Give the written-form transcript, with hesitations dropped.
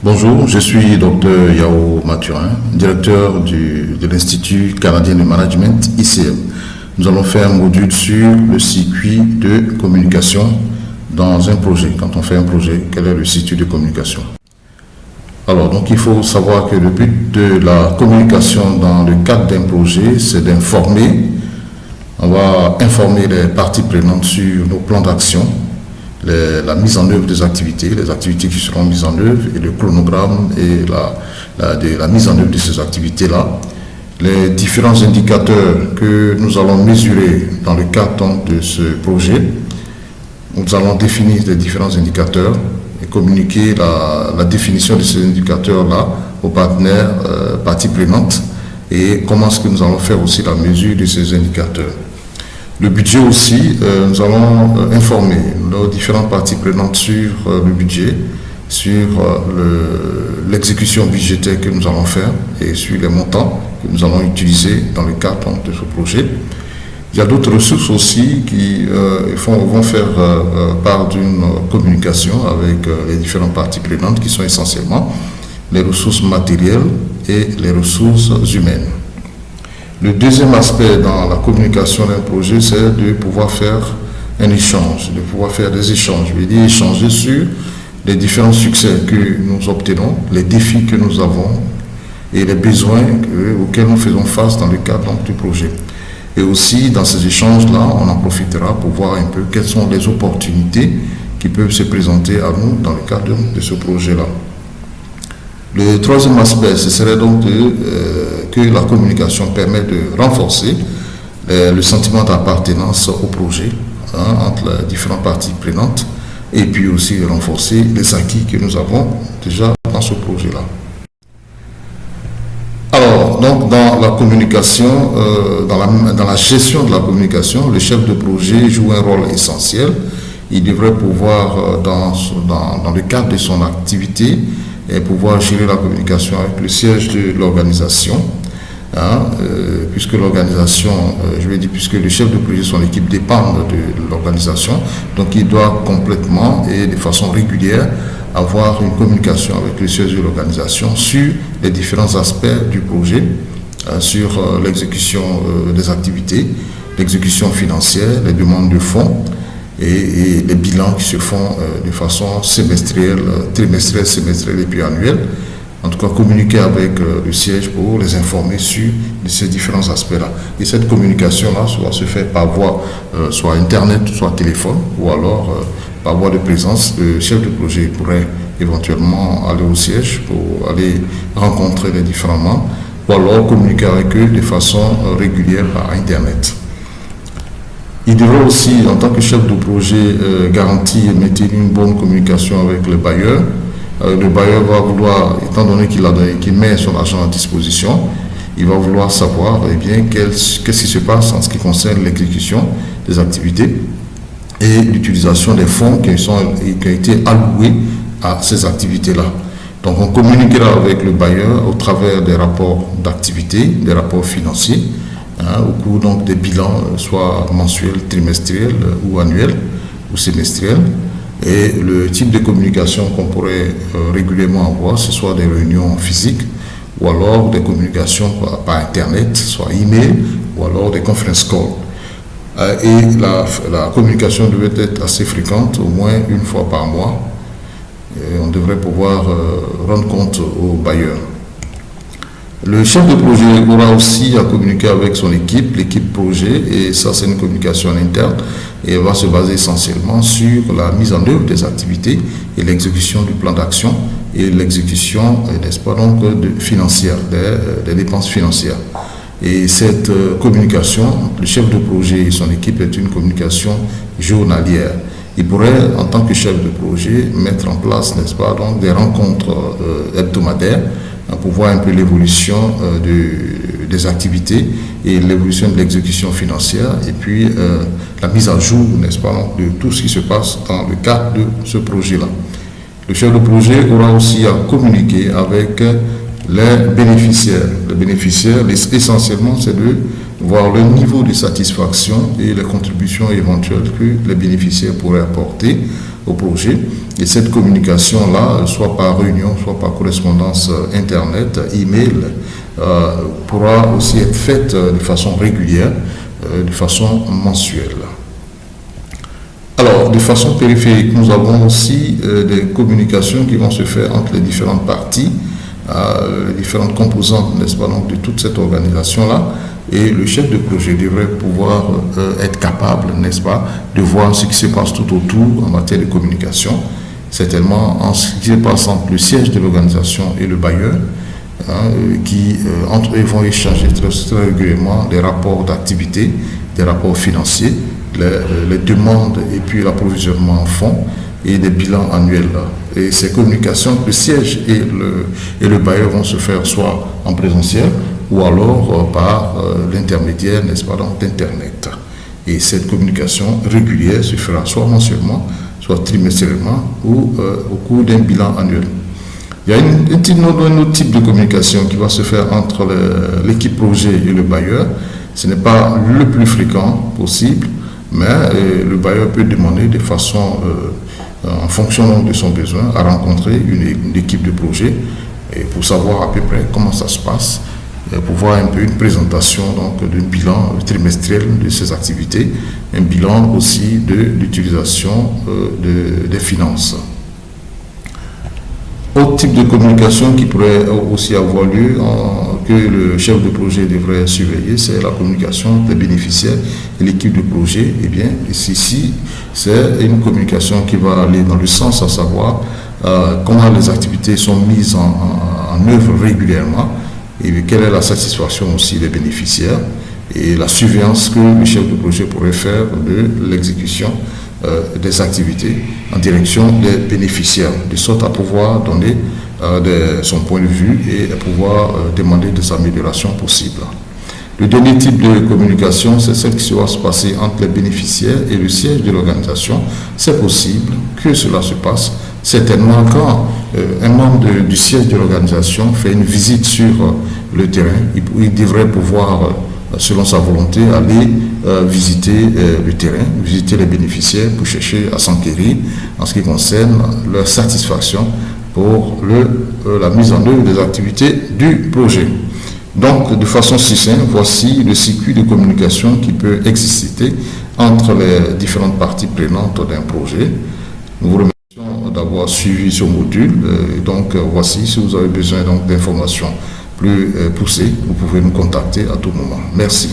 Bonjour, je suis Dr Yao Mathurin, directeur de l'Institut canadien de management ICM. Nous allons faire un module sur le circuit de communication dans un projet. Quand on fait un projet, quel est le circuit de communication? Alors, donc il faut savoir que le but de la communication dans le cadre d'un projet, c'est d'informer. On va informer les parties prenantes sur nos plans d'action, la mise en œuvre des activités, les activités qui seront mises en œuvre et le chronogramme et la mise en œuvre de ces activités-là, les différents indicateurs que nous allons mesurer dans le cadre de ce projet. Nous allons définir les différents indicateurs et communiquer la définition de ces indicateurs-là aux partenaires, parties prenantes, et comment est-ce que nous allons faire aussi la mesure de ces indicateurs. Le budget aussi, nous allons informer nos différentes parties prenantes sur le budget, sur l'exécution budgétaire que nous allons faire et sur les montants que nous allons utiliser dans le cadre de ce projet. Il y a d'autres ressources aussi qui vont faire part d'une communication avec les différentes parties prenantes qui sont essentiellement les ressources matérielles et les ressources humaines. Le deuxième aspect dans la communication d'un projet, c'est de pouvoir faire un échange, de pouvoir faire des échanges. Je veux dire échanger sur les différents succès que nous obtenons, les défis que nous avons et les besoins auxquels nous faisons face dans le cadre du projet. Et aussi, dans ces échanges-là, on en profitera pour voir un peu quelles sont les opportunités qui peuvent se présenter à nous dans le cadre de ce projet-là. Le troisième aspect, ce serait donc que la communication permet de renforcer le sentiment d'appartenance au projet entre les différentes parties prenantes et puis aussi de renforcer les acquis que nous avons déjà dans ce projet-là. Alors, donc dans la communication, dans la gestion de la communication, le chef de projet joue un rôle essentiel. Il devrait pouvoir, dans le cadre de son activité, et pouvoir gérer la communication avec le siège de l'organisation, puisque l'organisation, puisque le chef de projet, son équipe dépendent de l'organisation, donc il doit complètement et de façon régulière avoir une communication avec le siège de l'organisation sur les différents aspects du projet, sur l'exécution des activités, l'exécution financière, les demandes de fonds, et les bilans qui se font de façon semestrielle, trimestrielle, semestrielle et puis annuelle. En tout cas, communiquer avec le siège pour les informer sur ces différents aspects-là. Et cette communication-là soit se fait par voie, soit Internet, soit téléphone, ou alors par voie de présence. Le chef de projet pourrait éventuellement aller au siège pour aller rencontrer les différents membres, ou alors communiquer avec eux de façon régulière par Internet. Il devrait aussi, en tant que chef de projet, garantir et maintenir une bonne communication avec le bailleur. Le bailleur va vouloir, étant donné qu'il met son argent à disposition, il va vouloir savoir qu'est-ce qui se passe en ce qui concerne l'exécution des activités et l'utilisation des fonds qui ont été alloués à ces activités-là. Donc on communiquera avec le bailleur au travers des rapports d'activité, des rapports financiers, au cours donc des bilans, soit mensuels, trimestriels ou annuels ou semestriels. Et le type de communication qu'on pourrait régulièrement avoir, ce soit des réunions physiques ou alors des communications par Internet, soit email ou alors des conference calls. Et la communication devait être assez fréquente, au moins une fois par mois. Et on devrait pouvoir rendre compte aux bailleurs. Le chef de projet aura aussi à communiquer avec son équipe, l'équipe projet, et ça c'est une communication en interne, et va se baser essentiellement sur la mise en œuvre des activités et l'exécution du plan d'action et l'exécution, n'est-ce pas, donc, financière, des dépenses financières. Et cette communication, le chef de projet et son équipe est une communication journalière. Il pourrait, en tant que chef de projet, mettre en place, n'est-ce pas, donc, des rencontres hebdomadaires pour voir un peu l'évolution des activités et l'évolution de l'exécution financière et puis la mise à jour, n'est-ce pas, de tout ce qui se passe dans le cadre de ce projet-là. Le chef de projet aura aussi à communiquer avec les bénéficiaires. Les bénéficiaires, essentiellement, c'est de voir le niveau de satisfaction et les contributions éventuelles que les bénéficiaires pourraient apporter au projet. Et cette communication-là, soit par réunion, soit par correspondance Internet, email, pourra aussi être faite de façon régulière, de façon mensuelle. Alors, de façon périphérique, nous avons aussi des communications qui vont se faire entre les différentes parties, les différentes composantes, n'est-ce pas, donc, de toute cette organisation-là. Et le chef de projet devrait pouvoir être capable, n'est-ce pas, de voir ce qui se passe tout autour en matière de communication, certainement en ce qui se passe entre le siège de l'organisation et le bailleur, qui entre eux vont échanger très régulièrement des rapports d'activité, des rapports financiers, les demandes et puis l'approvisionnement en fonds et des bilans annuels. Et ces communications, le siège et le bailleur vont se faire soit en présentiel ou alors par l'intermédiaire, n'est-ce pas, d'Internet. Et cette communication régulière se fera soit mensuellement, soit trimestriellement ou au cours d'un bilan annuel. Il y a un autre type de communication qui va se faire entre l'équipe projet et le bailleur. Ce n'est pas le plus fréquent possible, mais le bailleur peut demander de façon, en fonction de son besoin, à rencontrer une équipe de projet et pour savoir à peu près comment ça se passe, pour voir un peu une présentation d'un bilan trimestriel de ses activités, un bilan aussi de l'utilisation des finances. Autre type de communication qui pourrait aussi avoir lieu, que le chef de projet devrait surveiller, c'est la communication des bénéficiaires et l'équipe de projet. Eh bien, ici, c'est une communication qui va aller dans le sens à savoir comment les activités sont mises en œuvre régulièrement et quelle est la satisfaction aussi des bénéficiaires et la surveillance que le chef de projet pourrait faire de l'exécution des activités en direction des bénéficiaires, de sorte à pouvoir donner son point de vue et à pouvoir demander des améliorations possibles. Le dernier type de communication, c'est celle qui va se passer entre les bénéficiaires et le siège de l'organisation. C'est possible que cela se passe certainement quand un membre du siège de l'organisation fait une visite sur le terrain. Il devrait pouvoir, selon sa volonté, aller visiter le terrain, visiter les bénéficiaires pour chercher à s'enquérir en ce qui concerne leur satisfaction pour la mise en œuvre des activités du projet. Donc, de façon succincte, voici le circuit de communication qui peut exister entre les différentes parties prenantes d'un projet. Nous vous remercions d'avoir suivi ce module. Donc, voici, si vous avez besoin d'informations plus poussées, vous pouvez nous contacter à tout moment. Merci.